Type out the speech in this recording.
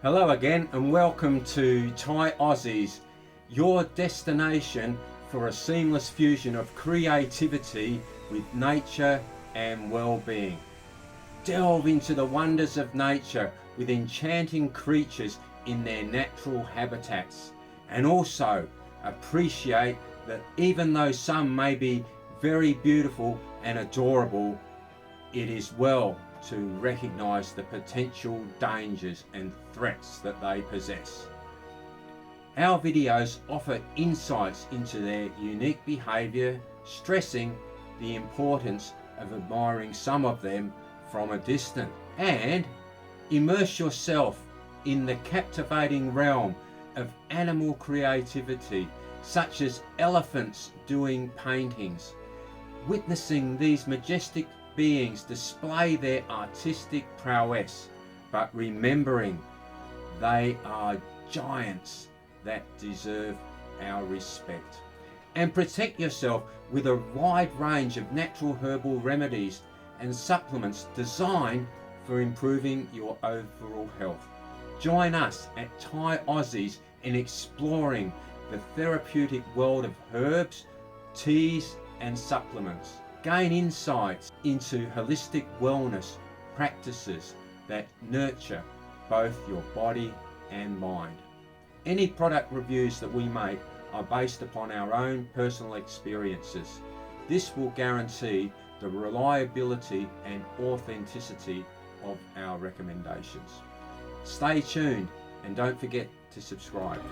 Hello again and welcome to Thai Aussies, your destination for a seamless fusion of creativity with nature and well-being. Delve into the wonders of nature with enchanting creatures in their natural habitats, and also appreciate that even though some may be very beautiful and adorable, it is well to recognise the potential dangers and threats that they possess. Our videos offer insights into their unique behaviour, stressing the importance of admiring some of them from a distance, and immerse yourself in the captivating realm of animal creativity, such as elephants doing paintings. Witnessing these majestic beings display their artistic prowess, but remembering they are giants that deserve our respect. And protect yourself with a wide range of natural herbal remedies and supplements designed for improving your overall health. Join us at Thai Aussies in exploring the therapeutic world of herbs, teas and supplements. Gain insights into holistic wellness practices that nurture both your body and mind. Any product reviews that we make are based upon our own personal experiences. This will guarantee the reliability and authenticity of our recommendations. Stay tuned and don't forget to subscribe.